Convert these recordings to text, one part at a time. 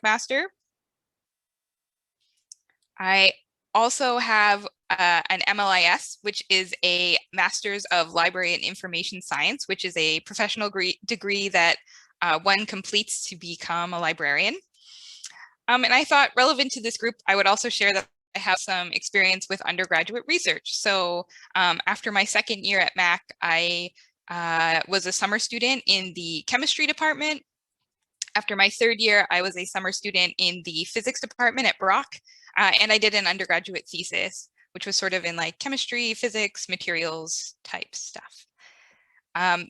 Master. I also have an MLIS, which is a Master's of Library and Information Science, which is a professional degree that one completes to become a librarian. And I thought relevant to this group, I would also share that I have some experience with undergraduate research. So after my second year at Mac, I was a summer student in the chemistry department. After my third year, I was a summer student in the physics department at Brock, and I did an undergraduate thesis, which was sort of in like chemistry, physics, materials type stuff.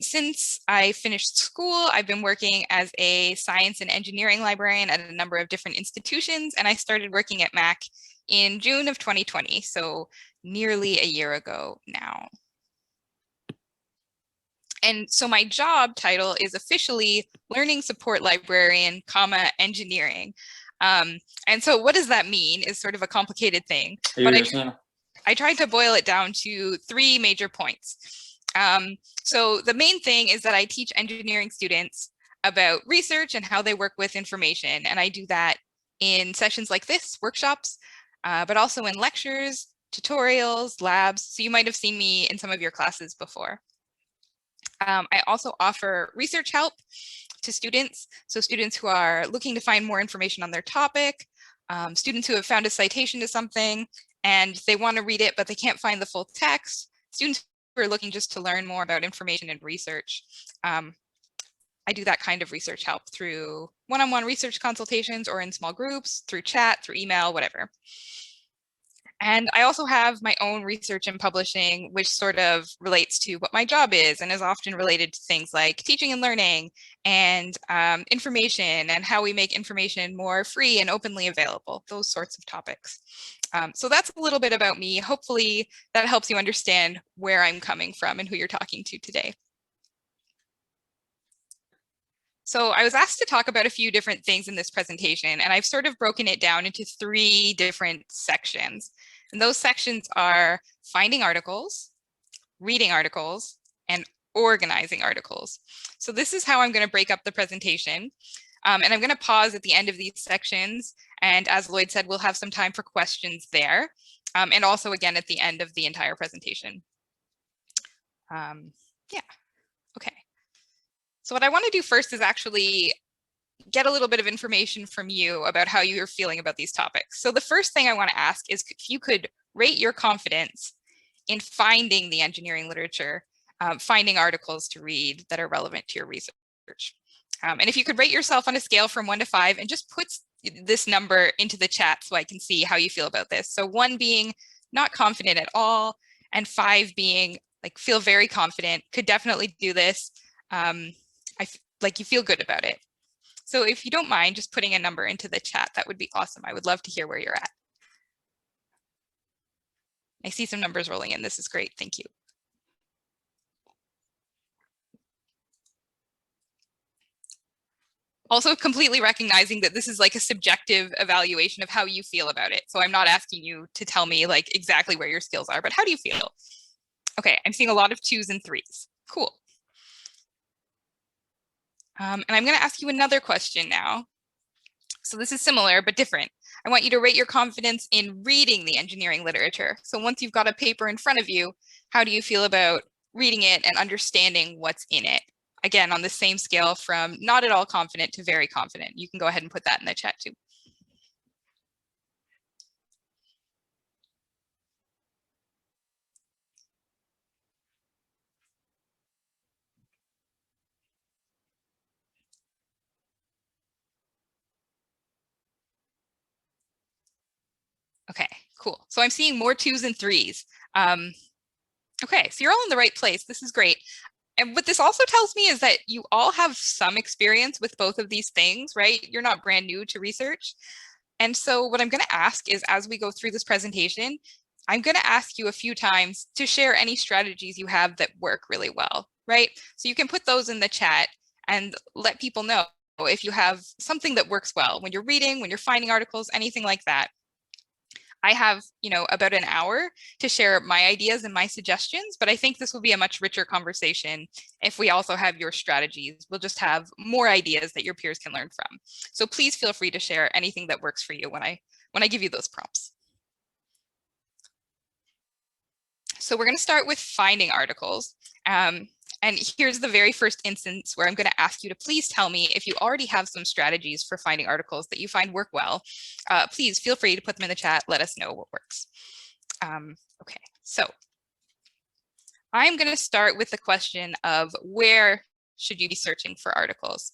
Since I finished school, I've been working as a science and engineering librarian at a number of different institutions, and I started working at Mac in June of 2020, so nearly a year ago now. And so my job title is officially Learning Support Librarian, engineering. And so what does that mean is sort of a complicated thing, but I tried to boil it down to 3 major points. So the main thing is that I teach engineering students about research and how they work with information. And I do that in sessions like this, workshops, but also in lectures, tutorials, labs. So you might have seen me in some of your classes before. I also offer research help to students. So students who are looking to find more information on their topic, students who have found a citation to something and they want to read it, but they can't find the full text, students who are looking just to learn more about information and research. I do that kind of research help through one-on-one research consultations or in small groups, through chat, through email, whatever. And I also have my own research and publishing, which sort of relates to what my job is and is often related to things like teaching and learning and information and how we make information more free and openly available, those sorts of topics. So that's a little bit about me. Hopefully that helps you understand where I'm coming from and who you're talking to today. So I was asked to talk about a few different things in this presentation, and I've sort of broken it down into 3 different sections. And those sections are finding articles, reading articles, and organizing articles. So this is how I'm going to break up the presentation. And I'm going to pause at the end of these sections. And as Lloyd said, we'll have some time for questions there. And also again at the end of the entire presentation. Yeah, okay. So what I want to do first is actually get a little bit of information from you about how you're feeling about these topics. So the first thing I want to ask is if you could rate your confidence in finding the engineering literature, finding articles to read that are relevant to your research. And if you could rate yourself on a scale from 1 to 5 and just put this number into the chat so I can see how you feel about this. So 1 being not confident at all, and 5 being like feel very confident, could definitely do this. Like you feel good about it. So if you don't mind just putting a number into the chat, that would be awesome. I would love to hear where you're at. I see some numbers rolling in. This is great. Thank you. Also completely recognizing that this is like a subjective evaluation of how you feel about it. So I'm not asking you to tell me like exactly where your skills are, but how do you feel? Okay, I'm seeing a lot of 2s and 3s. Cool. And I'm going to ask you another question now. So this is similar, but different. I want you to rate your confidence in reading the engineering literature. So once you've got a paper in front of you, how do you feel about reading it and understanding what's in it? Again, on the same scale from not at all confident to very confident. You can go ahead and put that in the chat too. Okay, cool. So I'm seeing more 2s and 3s. Okay, so you're all in the right place. This is great. And what this also tells me is that you all have some experience with both of these things, right? You're not brand new to research. And so what I'm going to ask is, as we go through this presentation, I'm going to ask you a few times to share any strategies you have that work really well, right? So you can put those in the chat and let people know if you have something that works well when you're reading, when you're finding articles, anything like that. I have, about an hour to share my ideas and my suggestions, but I think this will be a much richer conversation if we also have your strategies. We'll just have more ideas that your peers can learn from. So please feel free to share anything that works for you when I give you those prompts. So we're going to start with finding articles. And here's the very first instance where I'm going to ask you to please tell me if you already have some strategies for finding articles that you find work well. Please feel free to put them in the chat. Let us know what works. Okay, so I'm going to start with the question of where should you be searching for articles?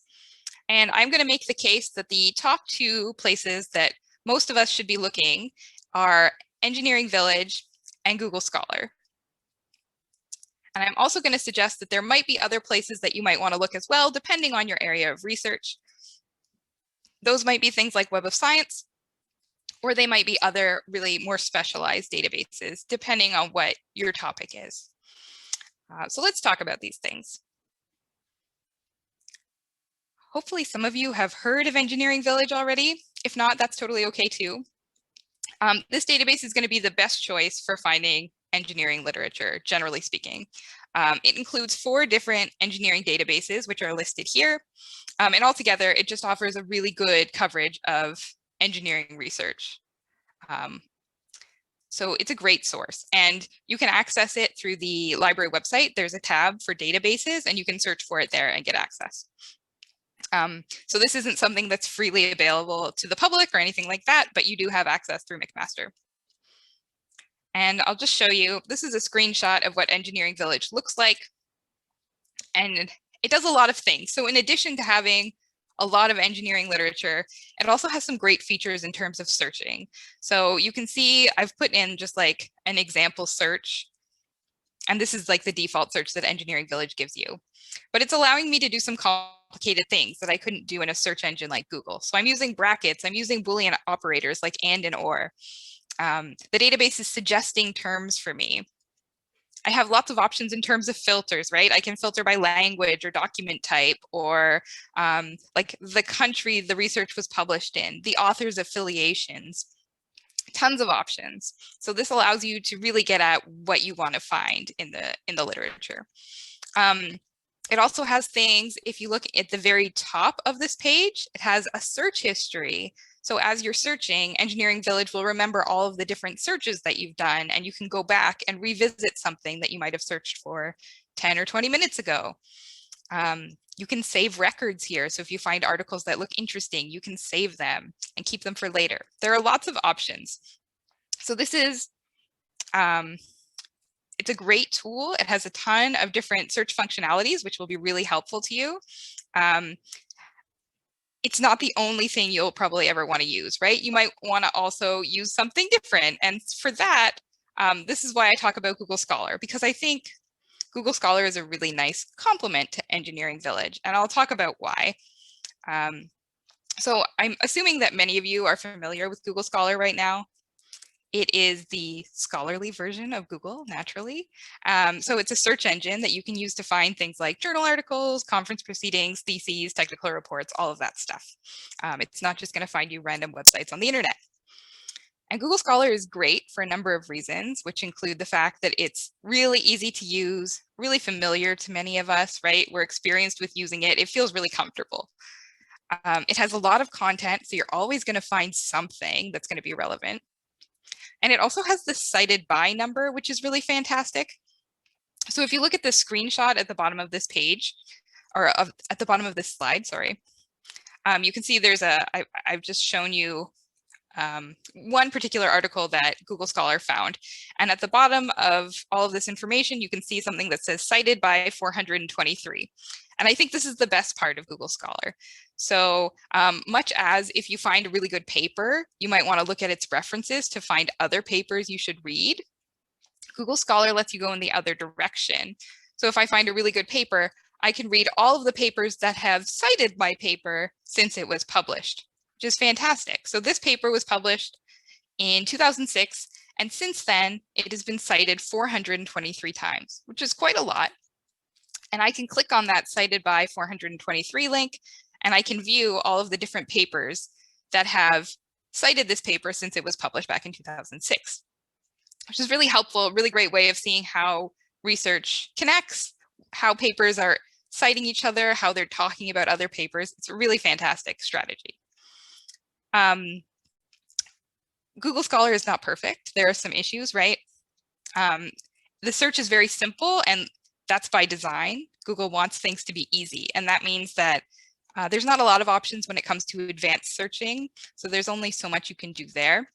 And I'm going to make the case that the top two places that most of us should be looking are Engineering Village and Google Scholar. And I'm also going to suggest that there might be other places that you might want to look as well, depending on your area of research. Those might be things like Web of Science, or they might be other really more specialized databases, depending on what your topic is. So let's talk about these things. Hopefully some of you have heard of Engineering Village already. If not, that's totally okay too. This database is going to be the best choice for finding engineering literature, generally speaking. It includes 4 different engineering databases, which are listed here. And altogether, it just offers a really good coverage of engineering research. So it's a great source, and you can access it through the library website. There's a tab for databases, and you can search for it there and get access. So this isn't something that's freely available to the public or anything like that, but you do have access through McMaster. And I'll just show you, this is a screenshot of what Engineering Village looks like. And it does a lot of things. So in addition to having a lot of engineering literature, it also has some great features in terms of searching. So you can see I've put in just like an example search. And this is like the default search that Engineering Village gives you. But it's allowing me to do some complicated things that I couldn't do in a search engine like Google. So I'm using brackets, I'm using Boolean operators like and or. The database is suggesting terms for me. I have lots of options in terms of filters, right? I can filter by language or document type, or like the country the research was published in, the author's affiliations, tons of options. So this allows you to really get at what you want to find in the literature. It also has things, if you look at the very top of this page, it has a search history. So as you're searching, Engineering Village will remember all of the different searches that you've done, and you can go back and revisit something that you might have searched for 10 or 20 minutes ago. You can save records here. So if you find articles that look interesting, you can save them and keep them for later. There are lots of options. So this is, it's a great tool. It has a ton of different search functionalities, which will be really helpful to you. It's not the only thing you'll probably ever want to use, right? You might want to also use something different. And for that, this is why I talk about Google Scholar, because I think Google Scholar is a really nice complement to Engineering Village. And I'll talk about why. So I'm assuming that many of you are familiar with Google Scholar right now. It is the scholarly version of Google, naturally. So it's a search engine that you can use to find things like journal articles, conference proceedings, theses, technical reports, all of that stuff. It's not just going to find you random websites on the internet. And Google Scholar is great for a number of reasons, which include the fact that it's really easy to use, really familiar to many of us, right? We're experienced with using it. It feels really comfortable. It has a lot of content, so you're always going to find something that's going to be relevant. And it also has the cited by number, which is really fantastic. So if you look at the screenshot at the bottom of this page, or at the bottom of this slide, sorry, you can see there's I've just shown you one particular article that Google Scholar found. And at the bottom of all of this information, you can see something that says cited by 423. And I think this is the best part of Google Scholar. So much as if you find a really good paper, you might want to look at its references to find other papers you should read. Google Scholar lets you go in the other direction. So if I find a really good paper, I can read all of the papers that have cited my paper since it was published, which is fantastic. So this paper was published in 2006, and since then it has been cited 423 times, which is quite a lot. And I can click on that cited by 423 link, and I can view all of the different papers that have cited this paper since it was published back in 2006, which is really helpful, really great way of seeing how research connects, how papers are citing each other, how they're talking about other papers. It's a really fantastic strategy. Google Scholar is not perfect. There are some issues, right? The search is very simple, and that's by design. Google wants things to be easy, and that means that there's not a lot of options when it comes to advanced searching, so there's only so much you can do there.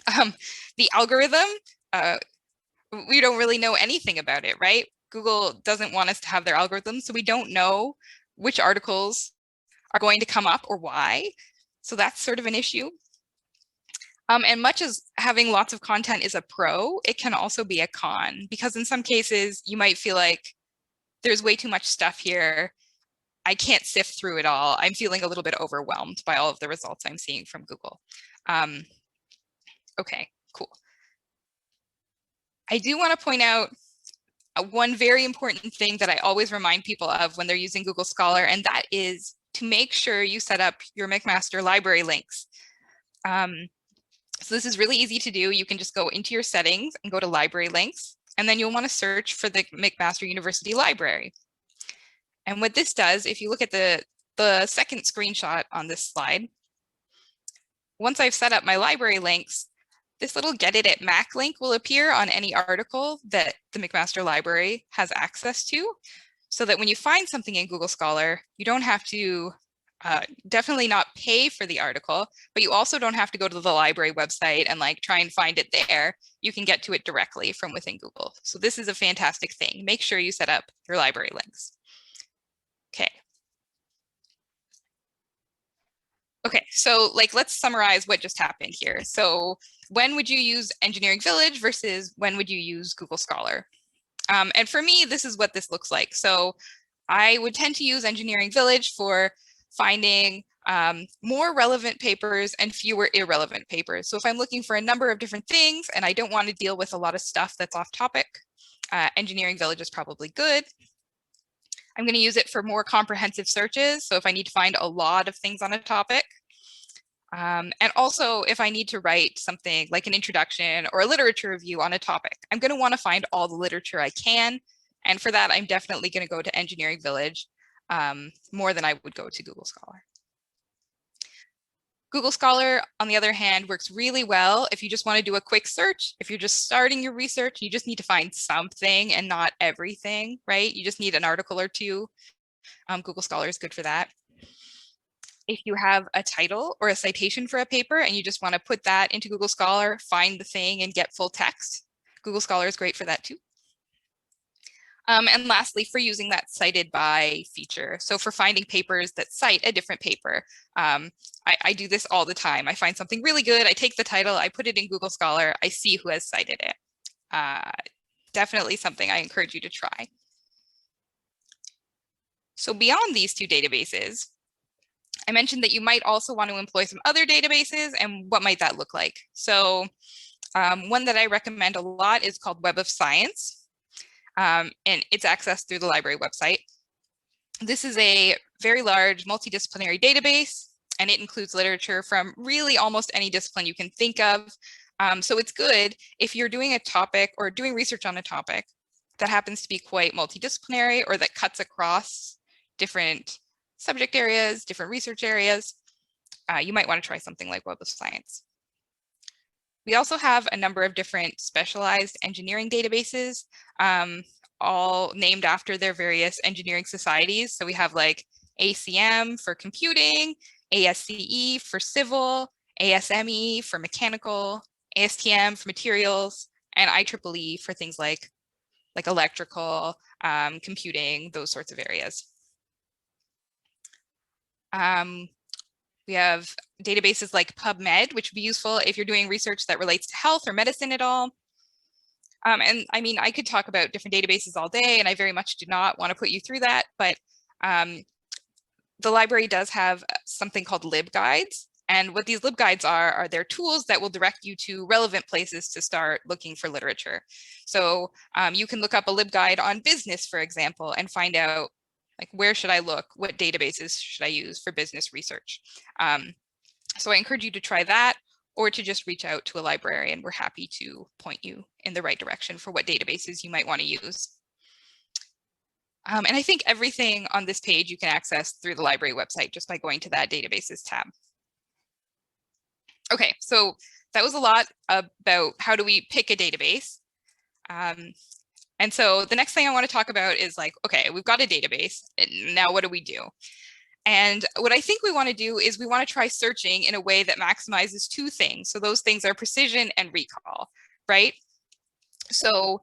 The algorithm, we don't really know anything about it, right? Google doesn't want us to have their algorithm, so we don't know which articles are going to come up or why. So that's sort of an issue. And much as having lots of content is a pro, it can also be a con, because in some cases you might feel like there's way too much stuff here. I can't sift through it all. I'm feeling a little bit overwhelmed by all of the results I'm seeing from Google. Okay, cool. I do want to point out one very important thing that I always remind people of when they're using Google Scholar, and that is to make sure you set up your McMaster library links. So this is really easy to do. You can just go into your settings and go to library links, and then you'll want to search for the McMaster University Library. And what this does, if you look at the second screenshot on this slide, once I've set up my library links, this little Get It at Mac link will appear on any article that the McMaster Library has access to, so that when you find something in Google Scholar, you don't have to definitely not pay for the article, but you also don't have to go to the library website and like try and find it there. You can get to it directly from within Google. So this is a fantastic thing. Make sure you set up your library links. Okay. Okay, so like let's summarize what just happened here. So when would you use Engineering Village versus when would you use Google Scholar? And for me, this is what this looks like. So I would tend to use Engineering Village for finding more relevant papers and fewer irrelevant papers. So if I'm looking for a number of different things and I don't want to deal with a lot of stuff that's off topic, Engineering Village is probably good. I'm going to use it for more comprehensive searches. So if I need to find a lot of things on a topic, and also if I need to write something like an introduction or a literature review on a topic, I'm going to want to find all the literature I can. And for that, I'm definitely going to go to Engineering Village more than I would go to Google Scholar. Google Scholar, on the other hand, works really well if you just want to do a quick search. If you're just starting your research, you just need to find something and not everything, right? You just need an article or two. Google Scholar is good for that. If you have a title or a citation for a paper and you just want to put that into Google Scholar, find the thing and get full text, Google Scholar is great for that too. And lastly, for using that cited by feature. So for finding papers that cite a different paper, I do this all the time. I find something really good, I take the title, I put it in Google Scholar, I see who has cited it. Definitely something I encourage you to try. So beyond these two databases, I mentioned that you might also want to employ some other databases, and what might that look like? So one that I recommend a lot is called Web of Science. And it's accessed through the library website. This is a very large multidisciplinary database, and it includes literature from really almost any discipline you can think of. So it's good if you're doing a topic or doing research on a topic that happens to be quite multidisciplinary or that cuts across different subject areas, different research areas. You might want to try something like Web of Science. We also have a number of different specialized engineering databases, all named after their various engineering societies. So we have like ACM for computing, ASCE for civil, ASME for mechanical, ASTM for materials, and IEEE for things like electrical, computing, those sorts of areas. We have databases like PubMed, which would be useful if you're doing research that relates to health or medicine at all. And I mean, I could talk about different databases all day, and I very much do not want to put you through that, but the library does have something called LibGuides. And what these LibGuides are their tools that will direct you to relevant places to start looking for literature. So you can look up a LibGuide on business, for example, and find out like, where should I look? What databases should I use for business research? So I encourage you to try that, or to just reach out to a librarian. We're happy to point you in the right direction for what databases you might want to use. And I think everything on this page you can access through the library website just by going to that databases tab. Okay, so that was a lot about how do we pick a database. And so the next thing I want to talk about is like, okay, we've got a database, and now what do we do? And what I think we want to do is we want to try searching in a way that maximizes two things. So those things are precision and recall, right? So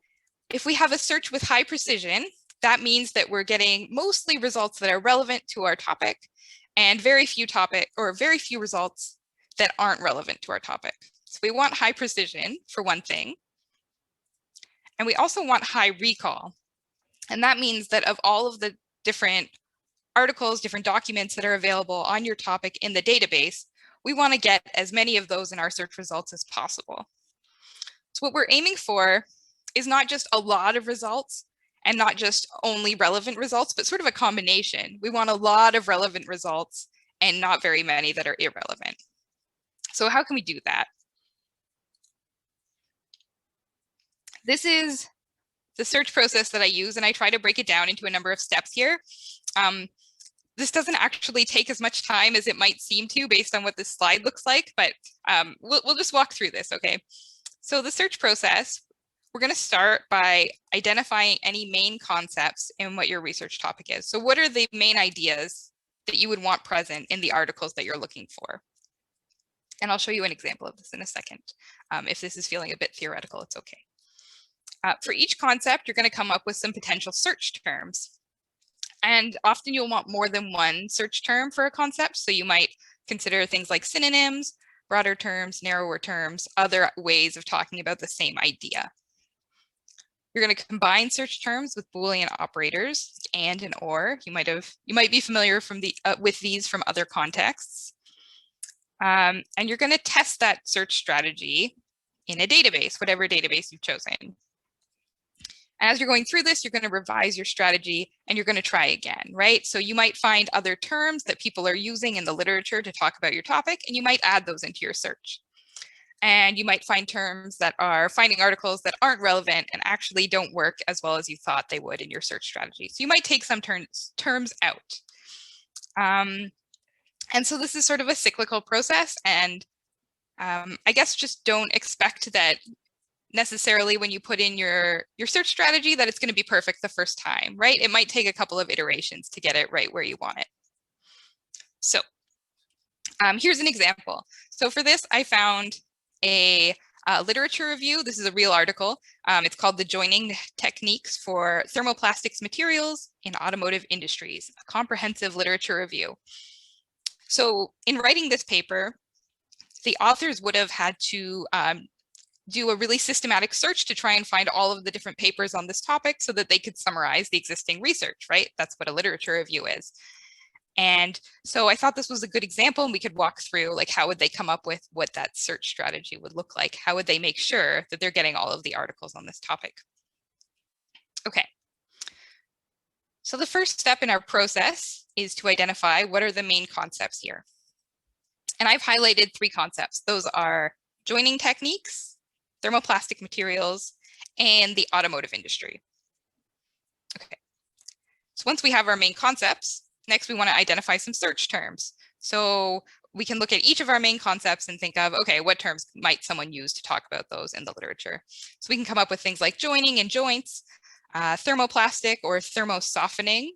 if we have a search with high precision, that means that we're getting mostly results that are relevant to our topic, and very few results that aren't relevant to our topic. So we want high precision for one thing. And we also want high recall. And that means that of all of the different articles, different documents that are available on your topic in the database, we want to get as many of those in our search results as possible. So what we're aiming for is not just a lot of results and not just only relevant results, but sort of a combination. We want a lot of relevant results and not very many that are irrelevant. So how can we do that? This is the search process that I use, and I try to break it down into a number of steps here. This doesn't actually take as much time as it might seem to based on what this slide looks like, but we'll just walk through this, okay? So the search process, we're going to start by identifying any main concepts in what your research topic is. So what are the main ideas that you would want present in the articles that you're looking for? And I'll show you an example of this in a second. If this is feeling a bit theoretical, it's okay. For each concept, you're going to come up with some potential search terms. And often you'll want more than one search term for a concept. So you might consider things like synonyms, broader terms, narrower terms, other ways of talking about the same idea. You're going to combine search terms with Boolean operators and or. You might be familiar with these from other contexts. And you're going to test that search strategy in a database, whatever database you've chosen. As you're going through this, you're going to revise your strategy and you're going to try again, right? So you might find other terms that people are using in the literature to talk about your topic, and you might add those into your search. And you might find terms that are finding articles that aren't relevant and actually don't work as well as you thought they would in your search strategy. So you might take some terms out. And so this is sort of a cyclical process, and I guess just don't expect that necessarily when you put in your search strategy that it's going to be perfect the first time, right? It might take a couple of iterations to get it right where you want it. So here's an example. So for this, I found a literature review. This is a real article. It's called The Joining Techniques for Thermoplastics Materials in Automotive Industries, a comprehensive literature review. So in writing this paper, the authors would have had to do a really systematic search to try and find all of the different papers on this topic so that they could summarize the existing research, right? That's what a literature review is. And so I thought this was a good example, and we could walk through like how would they come up with what that search strategy would look like? How would they make sure that they're getting all of the articles on this topic? Okay. So the first step in our process is to identify what are the main concepts here. And I've highlighted 3 concepts. Those are joining techniques, thermoplastic materials, and the automotive industry. Okay, so once we have our main concepts, next we want to identify some search terms. So we can look at each of our main concepts and think of, okay, what terms might someone use to talk about those in the literature? So we can come up with things like joining and joints, thermoplastic or thermosoftening,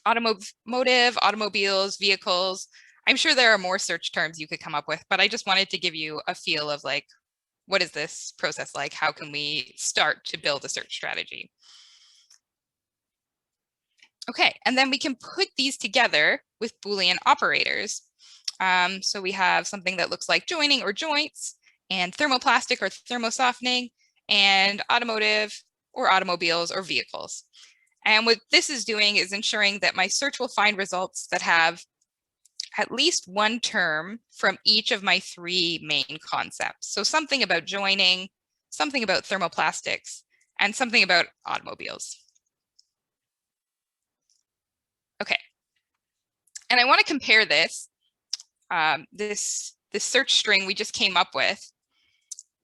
automotive, automobiles, vehicles. I'm sure there are more search terms you could come up with, but I just wanted to give you a feel of like, what is this process like? How can we start to build a search strategy? Okay, and then we can put these together with Boolean operators. So we have something that looks like joining or joints, and thermoplastic or thermosoftening, and automotive or automobiles or vehicles. And what this is doing is ensuring that my search will find results that have at least one term from each of my 3 main concepts. So something about joining, something about thermoplastics, and something about automobiles. Okay. And I want to compare this this search string we just came up with.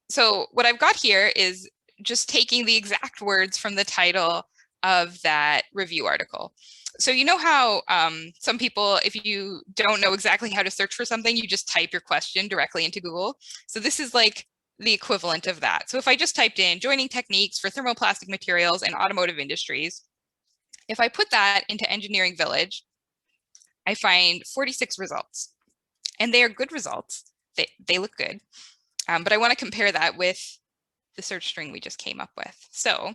So what I've got here is just taking the exact words from the title of that review article. So you know how some people, if you don't know exactly how to search for something, you just type your question directly into Google. So this is like the equivalent of that. So if I just typed in joining techniques for thermoplastic materials and automotive industries, if I put that into Engineering Village, I find 46 results, and they are good results. They look good, but I want to compare that with the search string we just came up with. So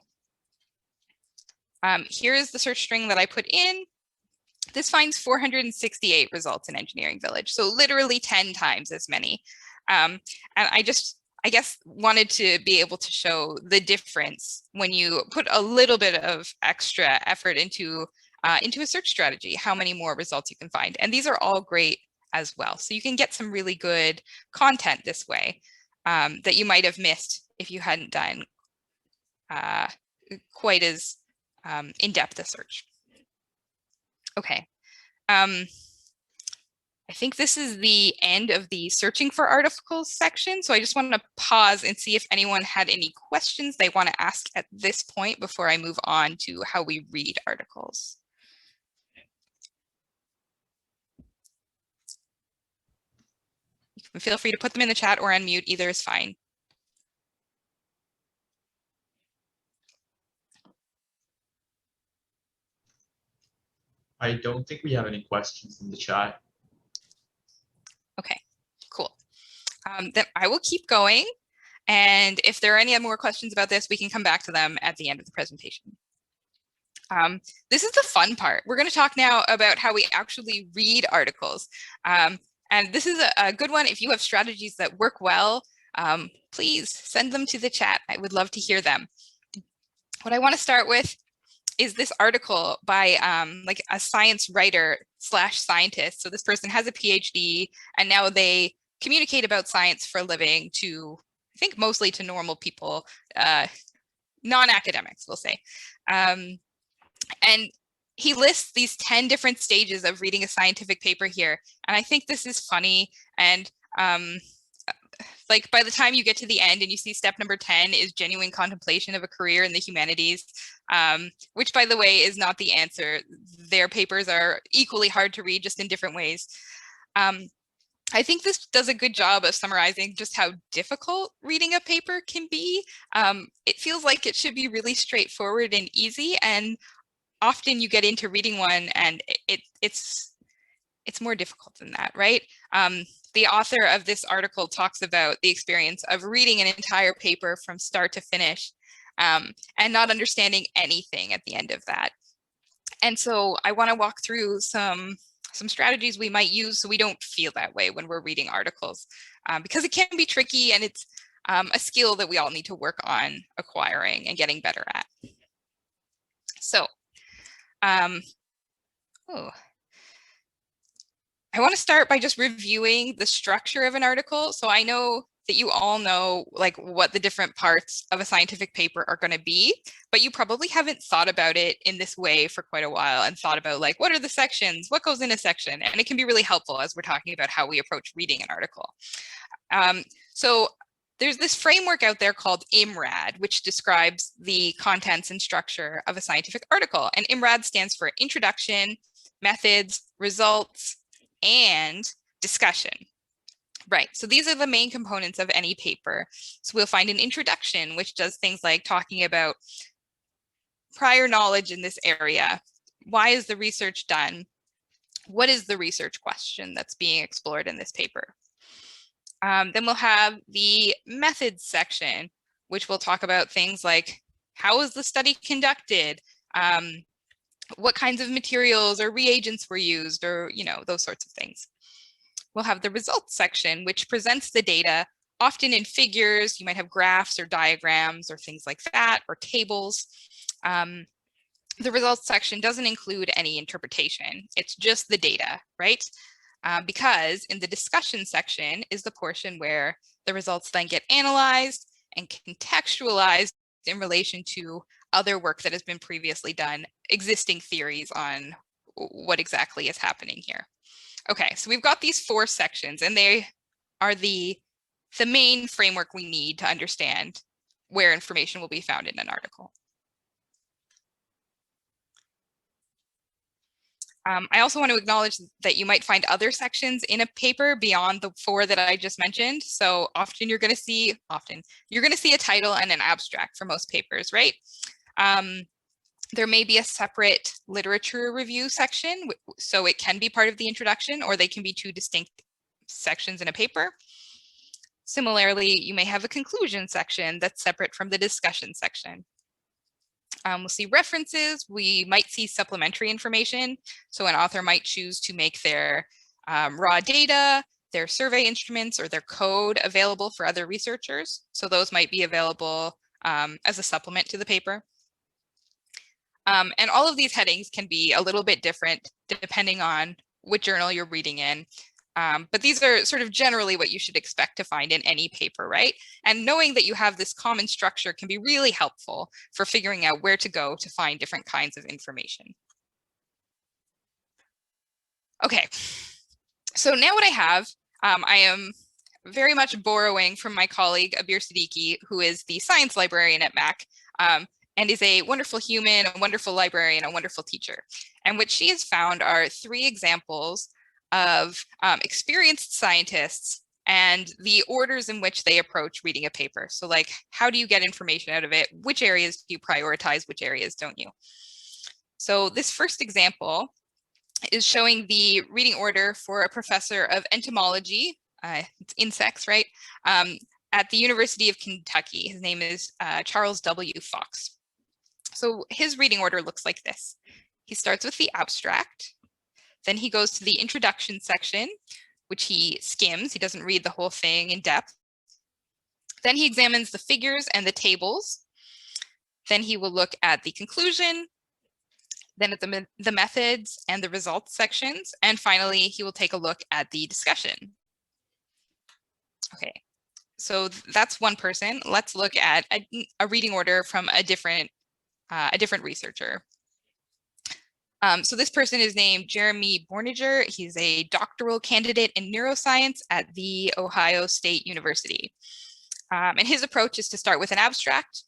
here is the search string that I put in. This finds 468 results in Engineering Village, so literally 10 times as many. And I guess wanted to be able to show the difference when you put a little bit of extra effort into a search strategy, how many more results you can find. And these are all great as well. So you can get some really good content this way that you might have missed if you hadn't done quite as in-depth a search. Okay. I think this is the end of the searching for articles section. So I just want to pause and see if anyone had any questions they want to ask at this point before I move on to how we read articles. You can feel free to put them in the chat or unmute, either is fine. I don't think we have any questions in the chat. Okay, cool. Then I will keep going. And if there are any more questions about this, we can come back to them at the end of the presentation. This is the fun part. We're going to talk now about how we actually read articles. And this is a good one. If you have strategies that work well, please send them to the chat. I would love to hear them. What I want to start with is this article by like a science writer / scientist. So this person has a PhD, and now they communicate about science for a living to, I think, mostly to normal people, non-academics, we'll say. And he lists these 10 different stages of reading a scientific paper here. And I think this is funny. And like by the time you get to the end and you see step number 10 is genuine contemplation of a career in the humanities, which, by the way, is not the answer. Their papers are equally hard to read, just in different ways. I think this does a good job of summarizing just how difficult reading a paper can be. It feels like it should be really straightforward and easy, and often you get into reading one and it's more difficult than that, right? The author of this article talks about the experience of reading an entire paper from start to finish and not understanding anything at the end of that. And so I want to walk through some strategies we might use so we don't feel that way when we're reading articles, because it can be tricky, and it's a skill that we all need to work on acquiring and getting better at. So, I want to start by just reviewing the structure of an article. So I know that you all know like what the different parts of a scientific paper are going to be, but you probably haven't thought about it in this way for quite a while and thought about like, what are the sections? What goes in a section? And it can be really helpful as we're talking about how we approach reading an article. So there's this framework out there called IMRAD, which describes the contents and structure of a scientific article. And IMRAD stands for Introduction, Methods, Results, and Discussion. Right, so these are the main components of any paper. So we'll find an introduction, which does things like talking about prior knowledge in this area. Why is the research done? What is the research question that's being explored in this paper? Then we'll have the methods section, which will talk about things like how was the study conducted? What kinds of materials or reagents were used, or those sorts of things. We'll have the results section, which presents the data, often in figures. You might have graphs or diagrams or things like that, or tables. The results section doesn't include any interpretation. It's just the data, right? Because in the discussion section is the portion where the results then get analyzed and contextualized in relation to other work that has been previously done, existing theories on what exactly is happening here. Okay, so we've got these 4 sections, and they are the main framework we need to understand where information will be found in an article. I also want to acknowledge that you might find other sections in a paper beyond the 4 that I just mentioned. So often you're going to see a title and an abstract for most papers, right? There may be a separate literature review section, so it can be part of the introduction, or they can be 2 distinct sections in a paper. Similarly, you may have a conclusion section that's separate from the discussion section. We'll see references. We might see supplementary information. So an author might choose to make their raw data, their survey instruments, or their code available for other researchers. So those might be available as a supplement to the paper. And all of these headings can be a little bit different depending on what journal you're reading in. But these are sort of generally what you should expect to find in any paper, right? And knowing that you have this common structure can be really helpful for figuring out where to go to find different kinds of information. Okay, so now what I have, I am very much borrowing from my colleague, Abir Siddiqui, who is the science librarian at Mac, and is a wonderful human, a wonderful librarian, a wonderful teacher. And what she has found are 3 examples of experienced scientists and the orders in which they approach reading a paper. So like, how do you get information out of it? Which areas do you prioritize? Which areas don't you? So this first example is showing the reading order for a professor of entomology, it's insects, right? At the University of Kentucky. His name is Charles W. Fox. So his reading order looks like this. He starts with the abstract. Then he goes to the introduction section, which he skims. He doesn't read the whole thing in depth. Then he examines the figures and the tables. Then he will look at the conclusion, then at the methods and the results sections. And finally, he will take a look at the discussion. Okay, so that's one person. Let's look at a reading order from a different researcher. So this person is named Jeremy Borninger. He's a doctoral candidate in neuroscience at the Ohio State University. And his approach is to start with an abstract,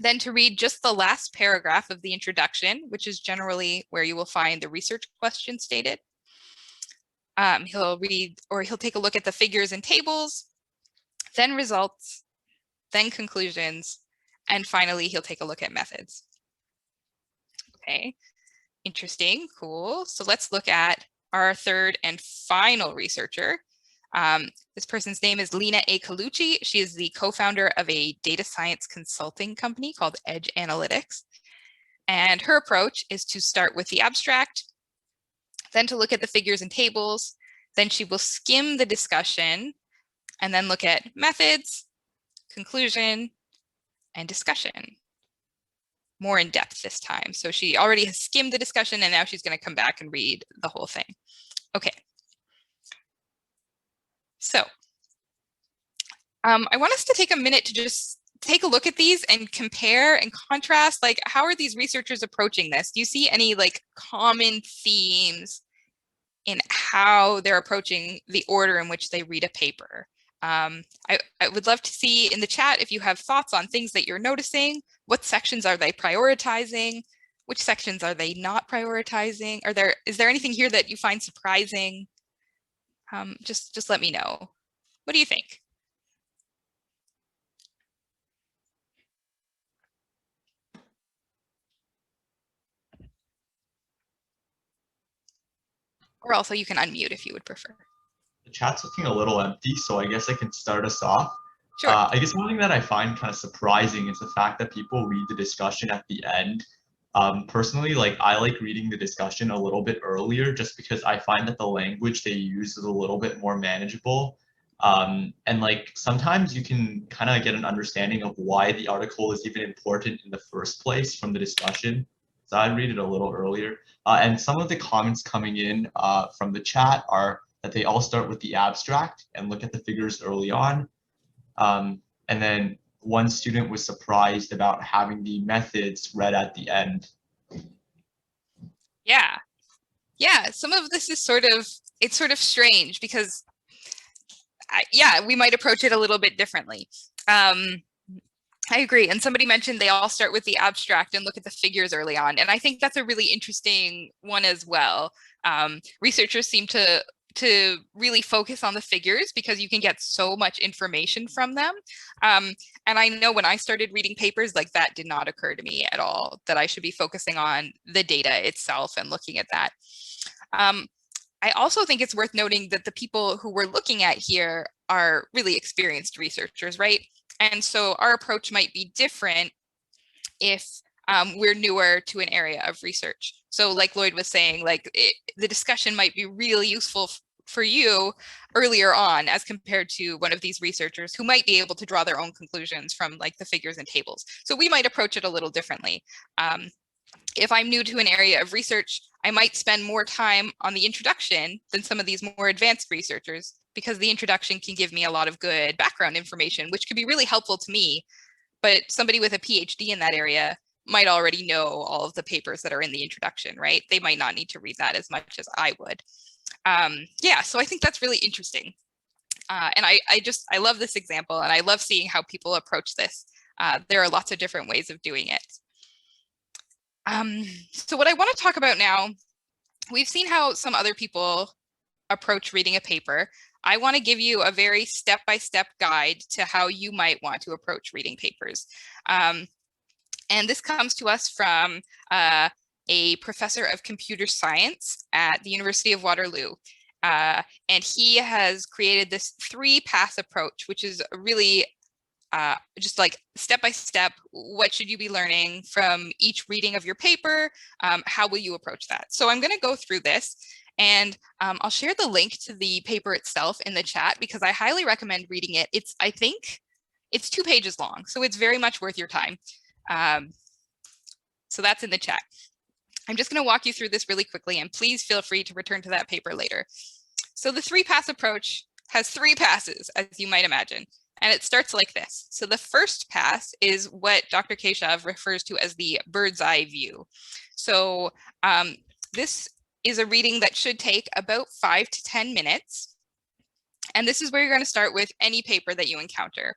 then to read just the last paragraph of the introduction, which is generally where you will find the research question stated. He'll take a look at the figures and tables, then results, then conclusions, and finally, he'll take a look at methods. Okay. Interesting, cool. So let's look at our 3rd and final researcher. This person's name is Lena A. Colucci. She is the co-founder of a data science consulting company called Edge Analytics. And her approach is to start with the abstract, then to look at the figures and tables. Then she will skim the discussion and then look at methods, conclusion, and discussion. More in depth this time. So she already has skimmed the discussion and now she's going to come back and read the whole thing. Okay. So I want us to take a minute to just take a look at these and compare and contrast, like, how are these researchers approaching this? Do you see any like common themes in how they're approaching the order in which they read a paper? I would love to see in the chat if you have thoughts on things that you're noticing. What sections are they prioritizing? Which sections are they not prioritizing? Is there anything here that you find surprising? Just let me know. What do you think? Or also you can unmute if you would prefer. The chat's looking a little empty, so I guess I can start us off. Sure. I guess one thing that I find kind of surprising is the fact that people read the discussion at the end. Personally, like, I like reading the discussion a little bit earlier just because I find that the language they use is a little bit more manageable. And like, sometimes you can kind of get an understanding of why the article is even important in the first place from the discussion. So I'd read it a little earlier. And some of the comments coming in from the chat are that they all start with the abstract and look at the figures early on. And then one student was surprised about having the methods read at the end. Yeah. Yeah, some of this is sort of strange because we might approach it a little bit differently. I agree. And somebody mentioned they all start with the abstract and look at the figures early on. And I think that's a really interesting one as well. Researchers seem to really focus on the figures because you can get so much information from them. And I know when I started reading papers, like that did not occur to me at all, that I should be focusing on the data itself and looking at that. I also think it's worth noting that the people who we're looking at here are really experienced researchers, right? And so our approach might be different if we're newer to an area of research. So like Lloyd was saying, like the discussion might be really useful for you earlier on as compared to one of these researchers who might be able to draw their own conclusions from like the figures and tables. So we might approach it a little differently. If I'm new to an area of research, I might spend more time on the introduction than some of these more advanced researchers, because the introduction can give me a lot of good background information, which could be really helpful to me. But somebody with a PhD in that area might already know all of the papers that are in the introduction, right? They might not need to read that as much as I would. Yeah, so I think that's really interesting. And I love this example, and I love seeing how people approach this. There are lots of different ways of doing it. So what I want to talk about now, we've seen how some other people approach reading a paper. I want to give you a very step-by-step guide to how you might want to approach reading papers. And this comes to us from a professor of computer science at the University of Waterloo. And he has created this 3-path approach, which is really just like step-by-step, what should you be learning from each reading of your paper? How will you approach that? So I'm going to go through this, and I'll share the link to the paper itself in the chat because I highly recommend reading it. I think it's 2 pages long, so it's very much worth your time. So that's in the chat. I'm just going to walk you through this really quickly, and please feel free to return to that paper later. So the 3-pass approach has 3 passes, as you might imagine. And it starts like this. So the first pass is what Dr. Keshav refers to as the bird's eye view. So this is a reading that should take about 5 to 10 minutes. And this is where you're going to start with any paper that you encounter.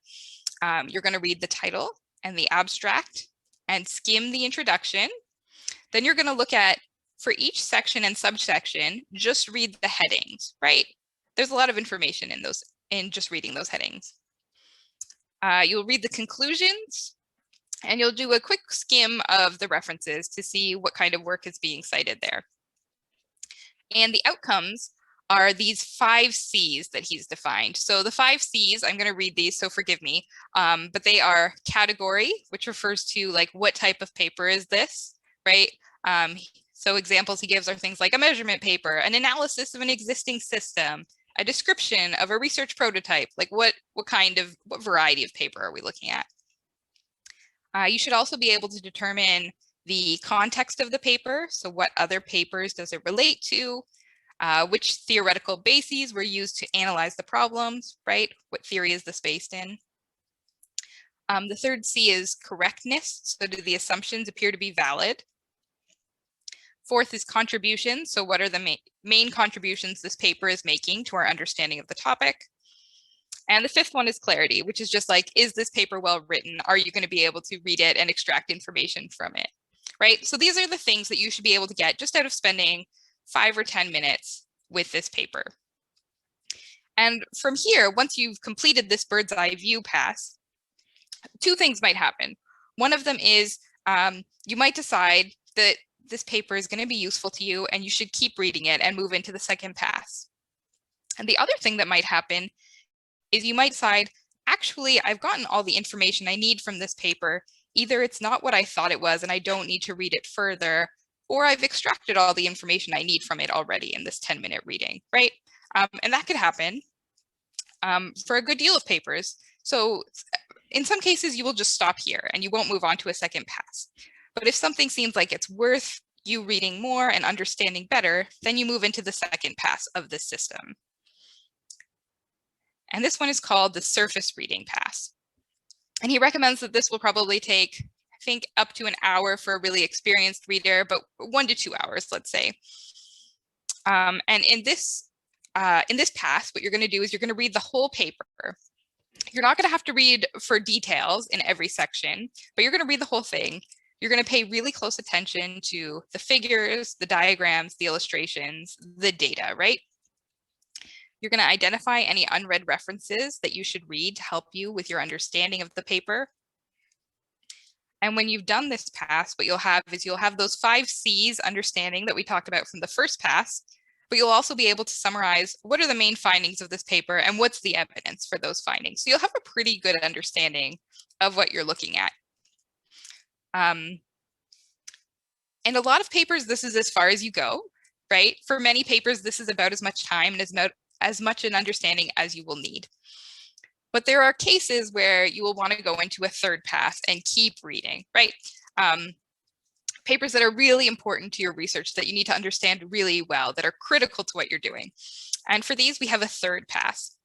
You're going to read the title and the abstract and skim the introduction. Then you're going to look at, for each section and subsection, just read the headings, right? There's a lot of information in just reading those headings. You'll read the conclusions, and you'll do a quick skim of the references to see what kind of work is being cited there. And the outcomes are these 5 C's that he's defined. So the 5 C's, I'm going to read these, so forgive me, but they are category, which refers to like what type of paper is this, right? So examples he gives are things like a measurement paper, an analysis of an existing system, a description of a research prototype, like what variety of paper are we looking at? You should also be able to determine the context of the paper. So what other papers does it relate to? Which theoretical bases were used to analyze the problems, right? What theory is this based in? The third C is correctness. So do the assumptions appear to be valid? Fourth is contributions. So what are the main contributions this paper is making to our understanding of the topic? And the 5th one is clarity, which is just like, is this paper well written? Are you going to be able to read it and extract information from it, right? So these are the things that you should be able to get just out of spending 5 or 10 minutes with this paper. And from here, once you've completed this bird's eye view pass, 2 things might happen. One of them is you might decide that this paper is going to be useful to you and you should keep reading it and move into the 2nd pass. And the other thing that might happen is you might decide, actually, I've gotten all the information I need from this paper. Either it's not what I thought it was and I don't need to read it further, or I've extracted all the information I need from it already in this 10-minute reading, right? And that could happen for a good deal of papers. So in some cases, you will just stop here and you won't move on to a 2nd pass. But if something seems like it's worth you reading more and understanding better, then you move into the 2nd pass of this system. And this one is called the surface reading pass. And he recommends that this will probably take, I think, up to an hour for a really experienced reader, but 1 to 2 hours, let's say. And in this pass, what you're going to do is you're going to read the whole paper. You're not going to have to read for details in every section, but you're going to read the whole thing. You're going to pay really close attention to the figures, the diagrams, the illustrations, the data, right? You're going to identify any unread references that you should read to help you with your understanding of the paper. And when you've done this pass, what you'll have is you'll have those 5 C's understanding that we talked about from the first pass, but you'll also be able to summarize what are the main findings of this paper and what's the evidence for those findings. So you'll have a pretty good understanding of what you're looking at. And a lot of papers, this is as far as you go, right? For many papers, this is about as much time and as much an understanding as you will need. But there are cases where you will want to go into a third pass and keep reading, right? Papers that are really important to your research that you need to understand really well, that are critical to what you're doing. And for these, we have a third pass.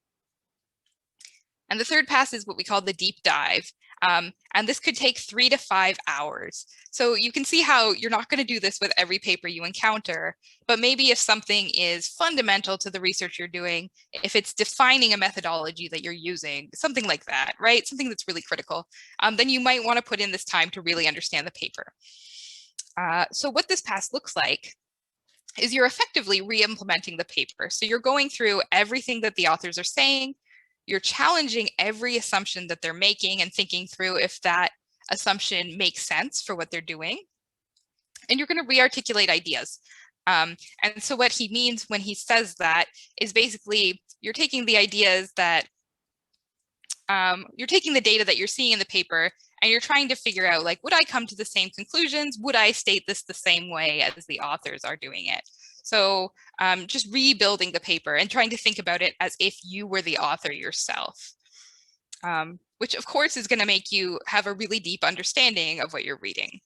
And the third pass is what we call the deep dive. And this could take 3 to 5 hours. So you can see how you're not going to do this with every paper you encounter, but maybe if something is fundamental to the research you're doing, if it's defining a methodology that you're using, something like that, right? Something that's really critical, then you might want to put in this time to really understand the paper. So what this pass looks like is you're effectively re-implementing the paper. So you're going through everything that the authors are saying. You're challenging every assumption that they're making and thinking through if that assumption makes sense for what they're doing. And you're going to re-articulate ideas. And so what he means when he says that is basically you're taking the ideas that you're taking the data that you're seeing in the paper and you're trying to figure out, like, would I come to the same conclusions? Would I state this the same way as the authors are doing it? So just rebuilding the paper and trying to think about it as if you were the author yourself, which of course is going to make you have a really deep understanding of what you're reading.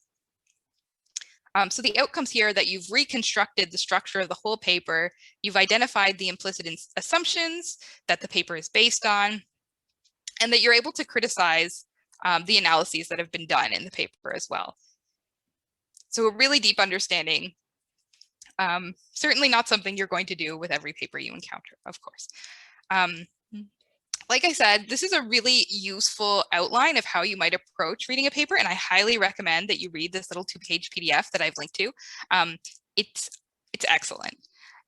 So the outcomes here are that you've reconstructed the structure of the whole paper, you've identified the implicit assumptions that the paper is based on, and that you're able to criticize the analyses that have been done in the paper as well. So a really deep understanding. Certainly not something you're going to do with every paper you encounter, of course. Like I said, this is a really useful outline of how you might approach reading a paper, and I highly recommend that you read this little 2-page PDF that I've linked to. It's excellent,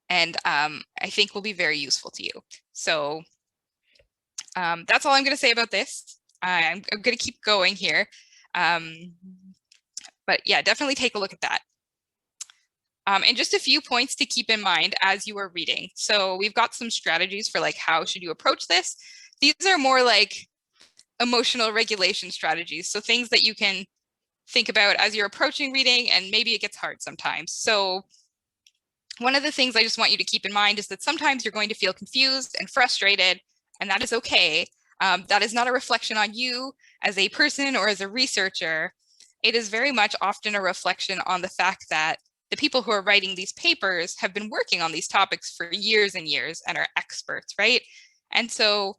and I think will be very useful to you. So that's all I'm going to say about this. I'm going to keep going here, but yeah, definitely take a look at that. And just a few points to keep in mind as you are reading. So we've got some strategies for, like, how should you approach this? These are more like emotional regulation strategies. So things that you can think about as you're approaching reading, and maybe it gets hard sometimes. So one of the things I just want you to keep in mind is that sometimes you're going to feel confused and frustrated, and that is okay. That is not a reflection on you as a person or as a researcher. It is very much often a reflection on the fact that the people who are writing these papers have been working on these topics for years and years and are experts, right? And so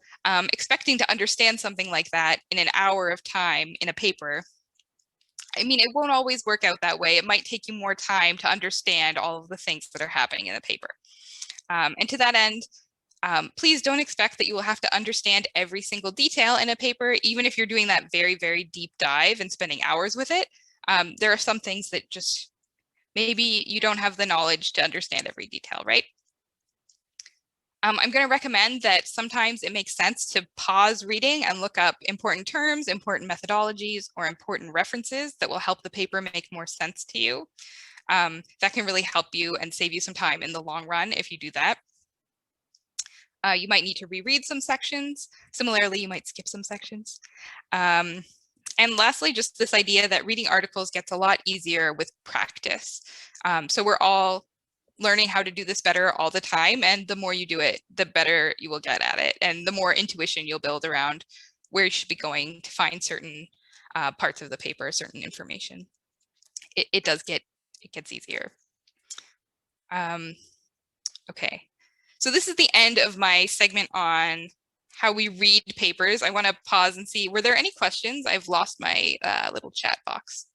expecting to understand something like that in an hour of time in a paper, I mean, it won't always work out that way. It might take you more time to understand all of the things that are happening in the paper. And to that end, please don't expect that you will have to understand every single detail in a paper, even if you're doing that very, very deep dive and spending hours with it. There are some things that just maybe you don't have the knowledge to understand every detail, right? I'm going to recommend that sometimes it makes sense to pause reading and look up important terms, important methodologies, or important references that will help the paper make more sense to you. That can really help you and save you some time in the long run if you do that. You might need to reread some sections. Similarly, you might skip some sections. And lastly, just this idea that reading articles gets a lot easier with practice. So we're all learning how to do this better all the time, and the more you do it, the better you will get at it, and the more intuition you'll build around where you should be going to find certain parts of the paper, certain information. It gets easier. Okay, so this is the end of my segment on how we read papers. I want to pause and see, were there any questions? I've lost my little chat box.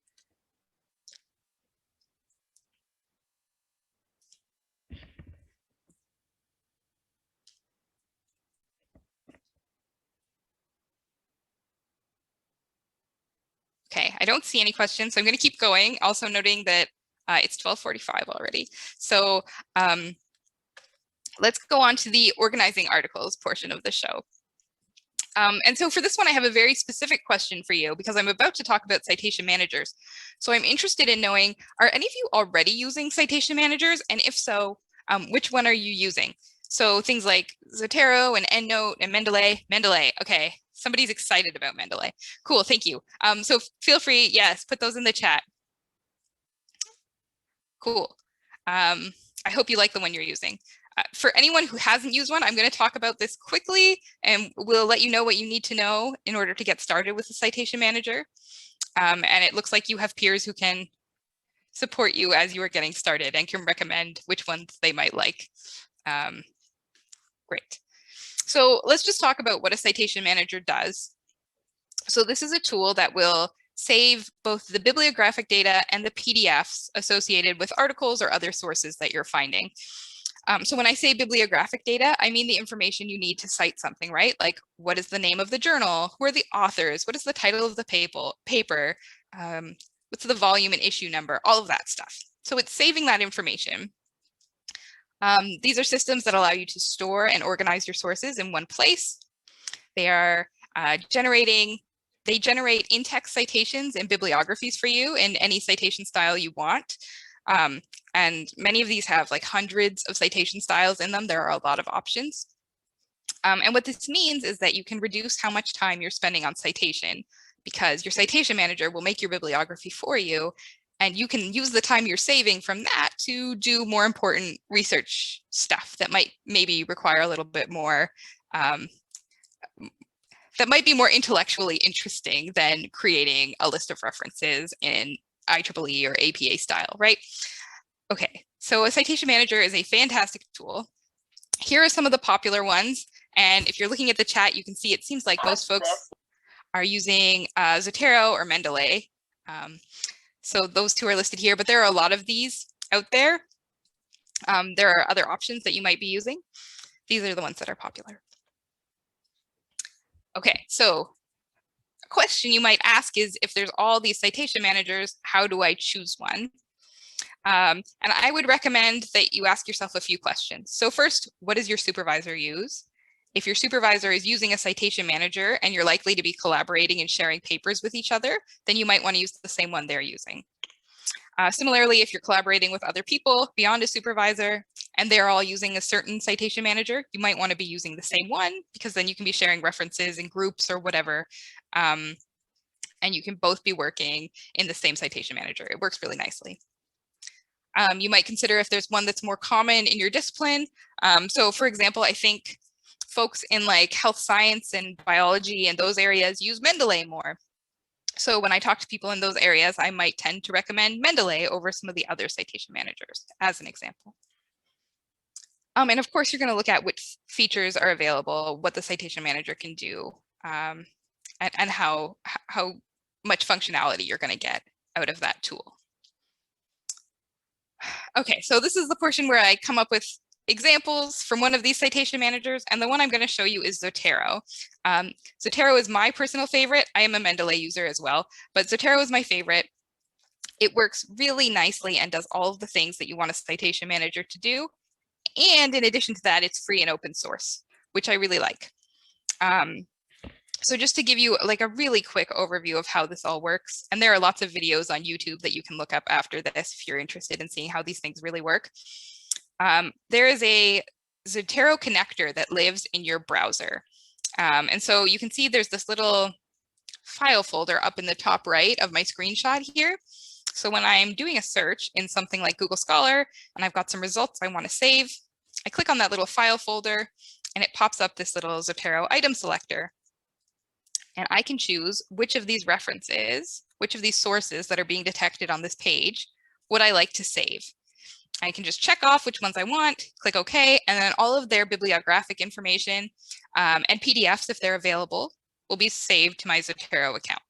I don't see any questions, so I'm going to keep going. Also noting that it's 12:45 already. So let's go on to the organizing articles portion of the show. And so for this one, I have a very specific question for you because I'm about to talk about citation managers. So I'm interested in knowing, are any of you already using citation managers? And if so, which one are you using? So things like Zotero and EndNote and Mendeley. Mendeley, okay. Somebody's excited about Mendeley. Cool, thank you. So feel free, yes, put those in the chat. Cool. I hope you like the one you're using. For anyone who hasn't used one, I'm going to talk about this quickly and we'll let you know what you need to know in order to get started with the citation manager. And it looks like you have peers who can support you as you are getting started and can recommend which ones they might like. Great. So let's just talk about what a citation manager does. So this is a tool that will save both the bibliographic data and the PDFs associated with articles or other sources that you're finding. So when I say bibliographic data, I mean the information you need to cite something, right? Like what is the name of the journal? Who are the authors? What is the title of the paper? What's the volume and issue number? All of that stuff. So it's saving that information. These are systems that allow you to store and organize your sources in one place. They are they generate in-text citations and bibliographies for you in any citation style you want. And many of these have like hundreds of citation styles in them. There are a lot of options. And what this means is that you can reduce how much time you're spending on citation because your citation manager will make your bibliography for you. And you can use the time you're saving from that to do more important research stuff that might maybe require a little bit more, that might be more intellectually interesting than creating a list of references in IEEE or APA style, right? Okay, so a citation manager is a fantastic tool. Here are some of the popular ones. And if you're looking at the chat, you can see it seems like most folks are using Zotero or Mendeley. So those two are listed here, but there are a lot of these out there. There are other options that you might be using. These are the ones that are popular. Okay, so a question you might ask is, if there's all these citation managers, how do I choose one? And I would recommend that you ask yourself a few questions. So first, what does your supervisor use? If your supervisor is using a citation manager and you're likely to be collaborating and sharing papers with each other, then you might want to use the same one they're using. Similarly, if you're collaborating with other people beyond a supervisor and they're all using a certain citation manager, you might want to be using the same one because then you can be sharing references in groups or whatever. And you can both be working in the same citation manager. It works really nicely. You might consider if there's one that's more common in your discipline. So for example, I think folks in like health science and biology and those areas use Mendeley more. So when I talk to people in those areas, I might tend to recommend Mendeley over some of the other citation managers as an example. And of course, you're going to look at which features are available, what the citation manager can do, and how much functionality you're going to get out of that tool. Okay, so this is the portion where I come up with examples from one of these citation managers, and the one I'm going to show you is Zotero. Zotero is my personal favorite. I am a Mendeley user as well, but Zotero is my favorite. It works really nicely and does all of the things that you want a citation manager to do. And in addition to that, it's free and open source, which I really like. So just to give you like a really quick overview of how this all works, and there are lots of videos on YouTube that you can look up after this if you're interested in seeing how these things really work. There is a Zotero connector that lives in your browser. And so you can see there's this little file folder up in the top right of my screenshot here. So when I'm doing a search in something like Google Scholar and I've got some results I want to save, I click on that little file folder and it pops up this little Zotero item selector. And I can choose which of these references, which of these sources that are being detected on this page would I like to save. I can just check off which ones I want, click OK, and then all of their bibliographic information and PDFs, if they're available, will be saved to my Zotero account.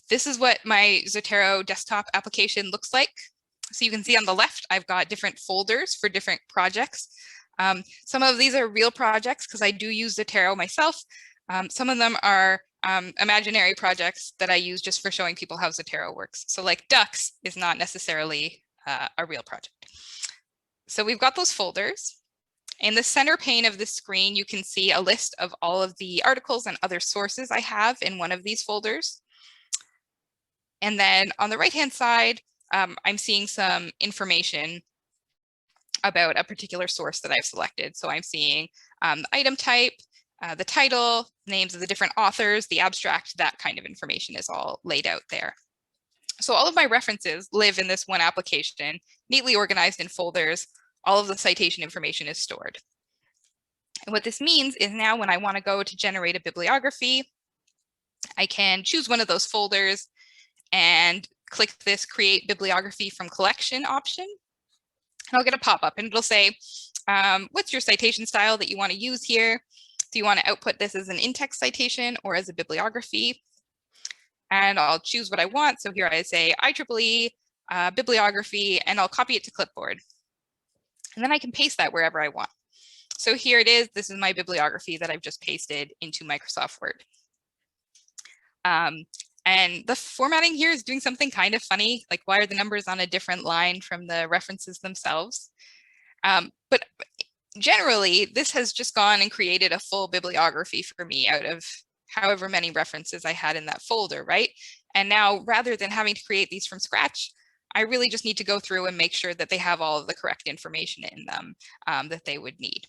This is what my Zotero desktop application looks like. So you can see on the left, I've got different folders for different projects. Some of these are real projects because I do use Zotero myself. Some of them are imaginary projects that I use just for showing people how Zotero works. So like ducks is not necessarily a real project. So we've got those folders. In the center pane of the screen, you can see a list of all of the articles and other sources I have in one of these folders. And then on the right-hand side, I'm seeing some information about a particular source that I've selected. So I'm seeing the item type, the title, names of the different authors, the abstract, that kind of information is all laid out there. So all of my references live in this one application, neatly organized in folders. All of the citation information is stored. And what this means is now when I want to go to generate a bibliography, I can choose one of those folders and click this Create Bibliography from Collection option. And I'll get a pop-up and it'll say, what's your citation style that you want to use here? Do you want to output this as an in-text citation or as a bibliography? And I'll choose what I want. So here I say IEEE bibliography, and I'll copy it to clipboard. And then I can paste that wherever I want. So here it is. This is my bibliography that I've just pasted into Microsoft Word. And the formatting here is doing something kind of funny, like why are the numbers on a different line from the references themselves? But generally, this has just gone and created a full bibliography for me out of however many references I had in that folder, right? And now rather than having to create these from scratch, I really just need to go through and make sure that they have all of the correct information in them that they would need.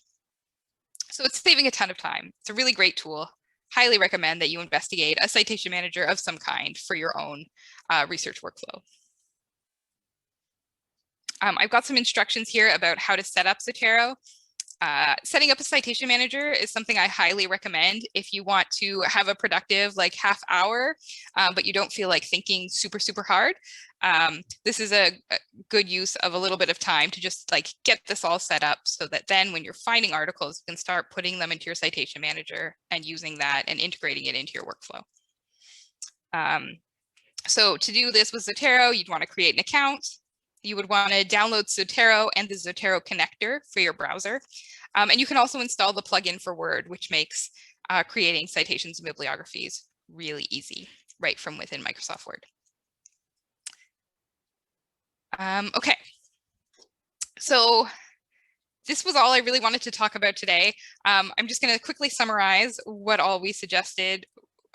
So it's saving a ton of time. It's a really great tool. Highly recommend that you investigate a citation manager of some kind for your own research workflow. I've got some instructions here about how to set up Zotero. Setting up a citation manager is something I highly recommend if you want to have a productive like half hour, but you don't feel like thinking super hard. This is a good use of a little bit of time to just like get this all set up so that then when you're finding articles, you can start putting them into your citation manager and using that and integrating it into your workflow. So to do this with Zotero, you'd want to create an account. You would want to download Zotero and the Zotero connector for your browser. And you can also install the plugin for Word, which makes creating citations and bibliographies really easy right from within Microsoft Word. Okay, so this was all I really wanted to talk about today. I'm just going to quickly summarize what all we suggested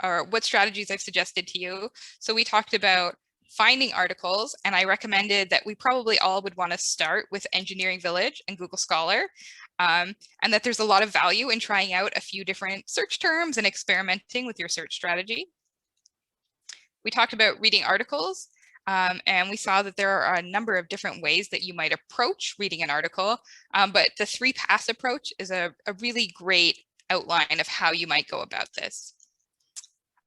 or what strategies I've suggested to you. So we talked about finding articles, and I recommended that we probably all would want to start with Engineering Village and Google Scholar, and that there's a lot of value in trying out a few different search terms and experimenting with your search strategy. We talked about reading articles, and we saw that there are a number of different ways that you might approach reading an article, but the 3-pass approach is a really great outline of how you might go about this.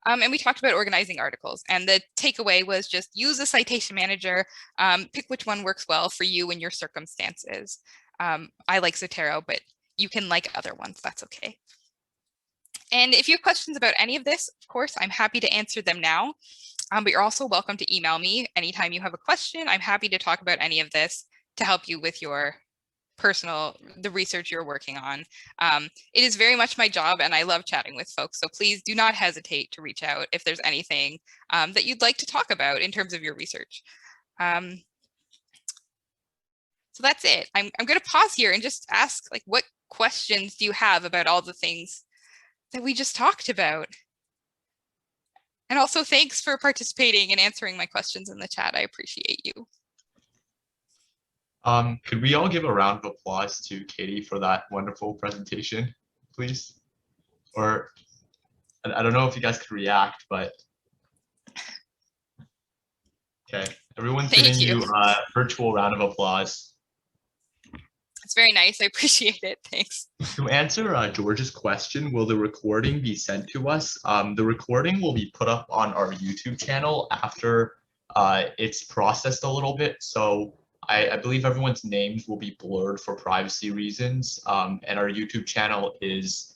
And we talked about organizing articles, and the takeaway was just use a citation manager, pick which one works well for you and your circumstances. I like Zotero, but you can like other ones, that's okay. And if you have questions about any of this, of course, I'm happy to answer them now, but you're also welcome to email me anytime you have a question. I'm happy to talk about any of this to help you with your the research you're working on. It is very much my job and I love chatting with folks. So please do not hesitate to reach out if there's anything that you'd like to talk about in terms of your research. So that's it. I'm going to pause here and just ask, like, what questions do you have about all the things that we just talked about? And also thanks for participating and answering my questions in the chat. I appreciate you. Could we all give a round of applause to Katie for that wonderful presentation, please? Or I don't know if you guys could react, but okay, everyone's giving you a virtual round of applause. It's very nice. I appreciate it. Thanks. To answer George's question, will the recording be sent to us? The recording will be put up on our YouTube channel after it's processed a little bit. So I believe everyone's names will be blurred for privacy reasons, and our YouTube channel is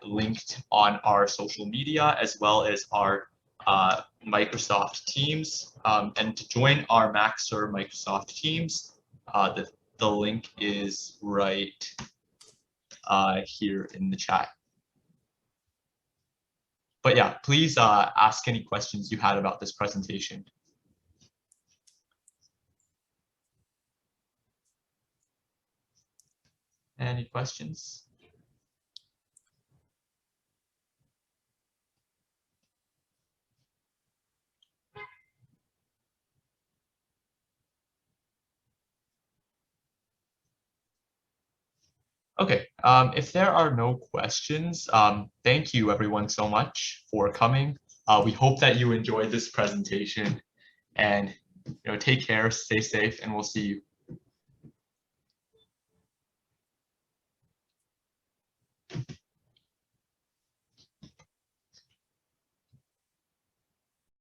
linked on our social media as well as our Microsoft Teams. And to join our MacSER Microsoft Teams, the link is right here in the chat. But yeah, please ask any questions you had about this presentation. Any questions? Okay, if there are no questions, thank you everyone so much for coming. We hope that you enjoyed this presentation, and take care, stay safe, and we'll see you.